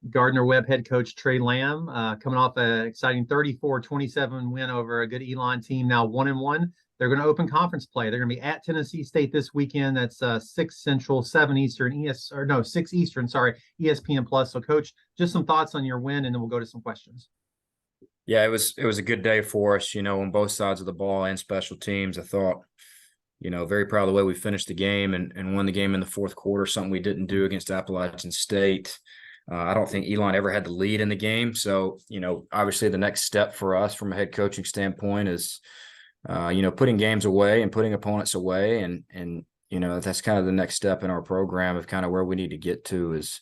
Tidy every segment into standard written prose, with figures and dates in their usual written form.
Gardner-Webb head coach Trey Lamb coming off an exciting 34-27 win over a good Elon team, now 1-1. They're going to open conference play. They're going to be at Tennessee State this weekend. That's 6 Central, 7 Eastern, 6 Eastern, sorry, ESPN Plus. So, Coach, just some thoughts on your win, and then we'll go to some questions. Yeah, it was a good day for us, on both sides of the ball and special teams. I thought, very proud of the way we finished the game and won the game in the fourth quarter, something we didn't do against Appalachian State. I don't think Elon ever had the lead in the game. So, obviously the next step for us from a head coaching standpoint is, putting games away and putting opponents away. And that's kind of the next step in our program of kind of where we need to get to is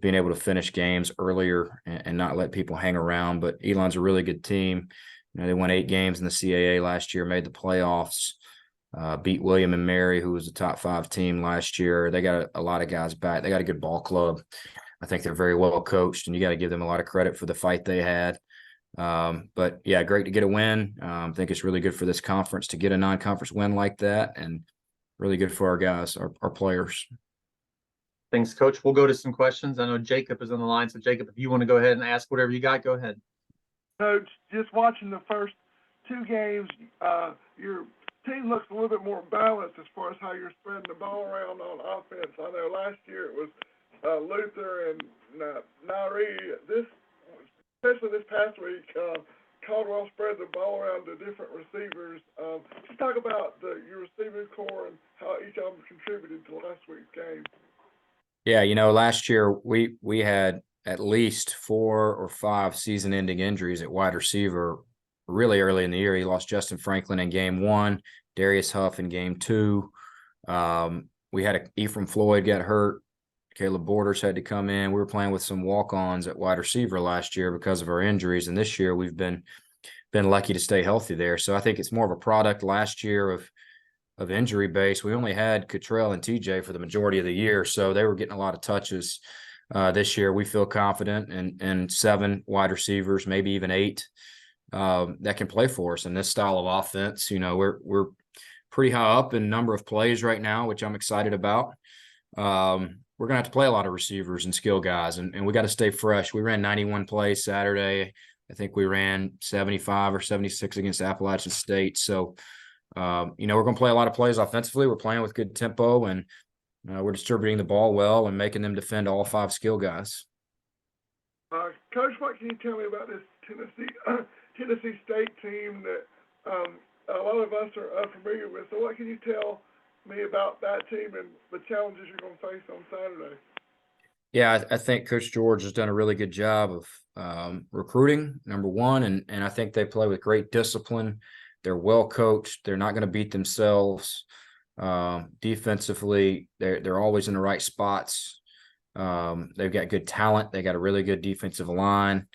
being able to finish games earlier and not let people hang around. But Elon's a really good team. They won 8 games in the CAA last year, made the playoffs, beat William and Mary, who was a top 5 team last year. They got a lot of guys back. They got a good ball club. I think they're very well coached, and you got to give them a lot of credit for the fight they had. But yeah, great to get a win. I think it's really good for this conference to get a non-conference win like that, and really good for our guys, our players. Thanks, Coach. We'll go to some questions. I know Jacob is on the line. So, Jacob, if you want to go ahead and ask whatever you got, go ahead. Coach, just watching the first 2 games, your team looks a little bit more balanced as far as how you're spreading the ball around on offense. I know last year it was Luther and Nairi. Especially this past week, Caldwell spread the ball around to different receivers. Just talk about your receiving core and how each of them contributed to last week's game. Yeah, last year we had at least 4 or 5 season-ending injuries at wide receiver really early in the year. He lost Justin Franklin in game 1, Darius Huff in game 2. We had Ephraim Floyd get hurt. Caleb Borders had to come in. We were playing with some walk-ons at wide receiver last year because of our injuries, and this year we've been lucky to stay healthy there. So I think it's more of a product last year of injury base. We only had Cottrell and TJ for the majority of the year, so they were getting a lot of touches. This year we feel confident in 7 wide receivers, maybe even 8 that can play for us in this style of offense. We're pretty high up in number of plays right now, which I'm excited about. We're going to have to play a lot of receivers and skill guys, and we got to stay fresh. We ran 91 plays Saturday. I think we ran 75 or 76 against Appalachian State. So, we're going to play a lot of plays offensively. We're playing with good tempo, and we're distributing the ball well and making them defend all 5 skill guys. Coach, what can you tell me about this Tennessee State team that a lot of us are unfamiliar with? So what can you tell me about that team and the challenges you're going to face on Saturday? Yeah, I think Coach George has done a really good job of recruiting, number one, and I think they play with great discipline. They're well coached. They're not going to beat themselves. Defensively, they're always in the right spots. They've got good talent. They got a really good defensive line.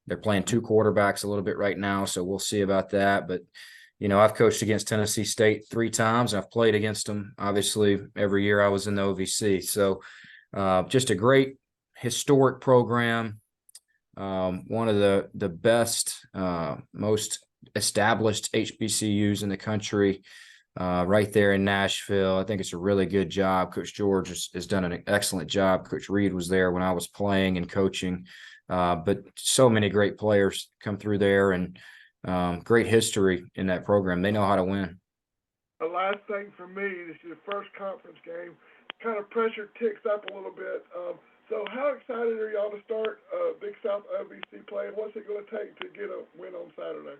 They're playing 2 quarterbacks a little bit right now, so we'll see about that. But I've coached against Tennessee State 3 times. I've played against them, obviously, every year I was in the OVC. So just a great historic program, one of the best, most established HBCUs in the country, right there in Nashville. I think it's a really good job. Coach George has done an excellent job. Coach Reed was there when I was playing and coaching. But so many great players come through there, and great history in that program. They know how to win. The last thing for me, this is your first conference game. Kind of pressure ticks up a little bit. So how excited are y'all to start Big South OVC play, and what's it going to take to get a win on Saturday?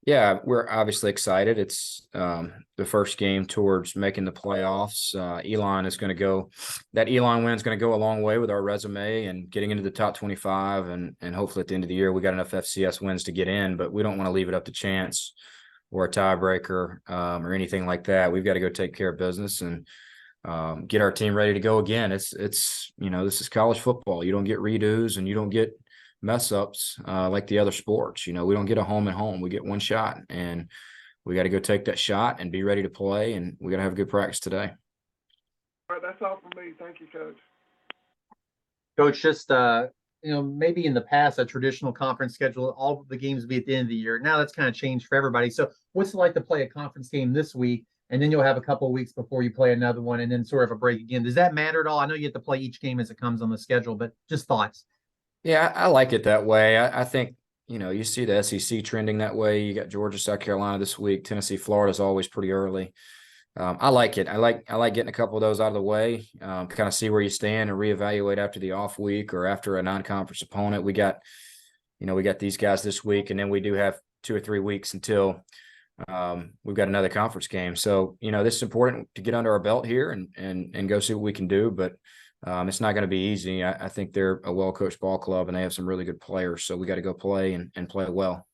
Yeah, we're obviously excited. It's the first game towards making the playoffs. Elon is going to go – that Elon win is going to go a long way with our resume and getting into the top 25, and hopefully at the end of the year we got enough FCS wins to get in, but we don't want to leave it up to chance or a tiebreaker or anything like that. We've got to go take care of business and get our team ready to go again. It's this is college football. You don't get redos and you don't get – mess ups like the other sports. We don't get a home and home. We get one shot, and we got to go take that shot and be ready to play, and we got to have a good practice today. All right, that's all for me. Thank you, Coach. Coach, just maybe in the past, a traditional conference schedule, all the games would be at the end of the year. Now that's kind of changed for everybody. So what's it like to play a conference game this week, and then you'll have a couple of weeks before you play another one, and then sort of a break again? Does that matter at all? I know you have to play each game as it comes on the schedule, but just thoughts. Yeah, I like it that way. I think, you see the SEC trending that way. You got Georgia, South Carolina this week. Tennessee, Florida is always pretty early. I like it. I like getting a couple of those out of the way. Kind of see where you stand and reevaluate after the off week or after a non-conference opponent. We got these guys this week, and then we do have 2 or 3 weeks until we've got another conference game. So, this is important to get under our belt here and go see what we can do. But it's not going to be easy. I think they're a well-coached ball club, and they have some really good players. So we got to go play and play well.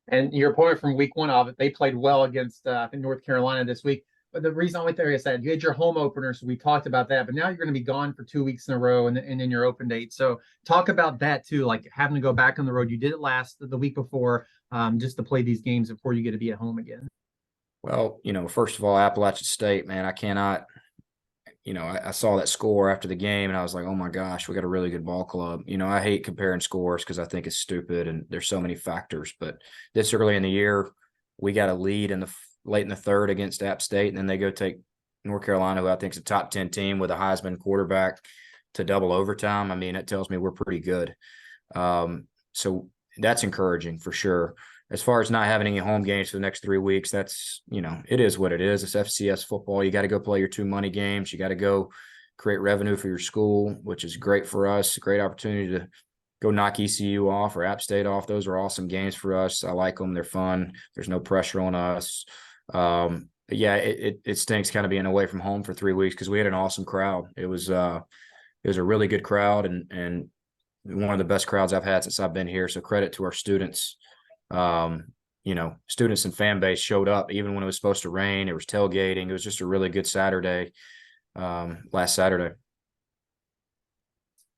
And your opponent from week one of it, they played well against I think North Carolina this week. But the reason I went there is that you had your home opener, so we talked about that. But now you're going to be gone for 2 weeks in a row, and then your open date. So talk about that too, like having to go back on the road. You did it the week before, just to play these games before you get to be at home again. Well, first of all, Appalachian State, man, I cannot. I saw that score after the game, and I was like, oh my gosh, we got a really good ball club. I hate comparing scores because I think it's stupid, and there's so many factors. But this early in the year, we got a lead late in the third against App State, and then they go take North Carolina, who I think is a top 10 team with a Heisman quarterback, to double overtime. I mean, it tells me we're pretty good. So that's encouraging for sure. As far as not having any home games for the next 3 weeks, that's, it is what it is. It's FCS football. You got to go play your 2 money games. You got to go create revenue for your school, which is great for us. Great opportunity to go knock ECU off or App State off. Those are awesome games for us. I like them. They're fun. There's no pressure on us. But yeah, it stinks kind of being away from home for 3 weeks because we had an awesome crowd. It was a really good crowd and one of the best crowds I've had since I've been here. So credit to our students. Students and fan base showed up even when it was supposed to rain. It was tailgating. It was just a really good Saturday, last Saturday.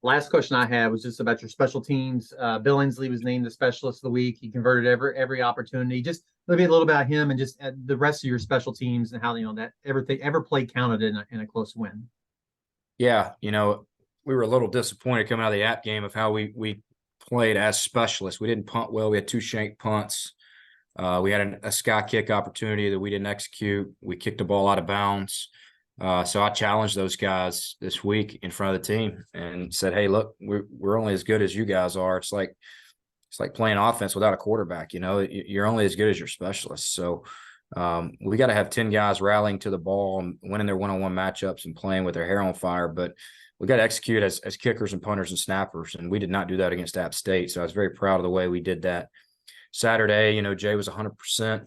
Last question I had was just about your special teams. Bill Inslee was named the specialist of the week. He converted every opportunity. Just maybe a little about him and just the rest of your special teams and how that every play counted in a close win. Yeah, we were a little disappointed coming out of the App game of how we played as specialists. We didn't punt well. We had 2 shank punts. We had a sky kick opportunity that we didn't execute. We kicked the ball out of bounds. So I challenged those guys this week in front of the team and said, hey, look, we're only as good as you guys are. It's like playing offense without a quarterback. You're only as good as your specialists. So we got to have 10 guys rallying to the ball and winning their one-on-one matchups and playing with their hair on fire. But we got to execute as kickers and punters and snappers. And we did not do that against App State. So I was very proud of the way we did that Saturday. Jay was 100%.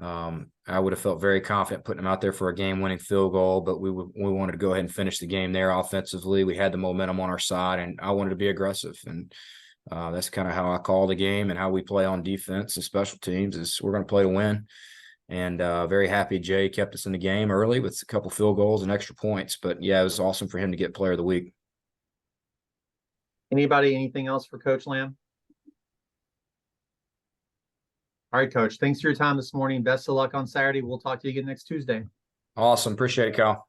I would have felt very confident putting him out there for a game-winning field goal, but we wanted to go ahead and finish the game there offensively. We had the momentum on our side, and I wanted to be aggressive. And that's kind of how I call the game and how we play on defense and special teams is we're going to play to win. And very happy Jay kept us in the game early with a couple field goals and extra points. But, yeah, it was awesome for him to get Player of the Week. Anything else for Coach Lamb? All right, Coach. Thanks for your time this morning. Best of luck on Saturday. We'll talk to you again next Tuesday. Awesome. Appreciate it, Kyle.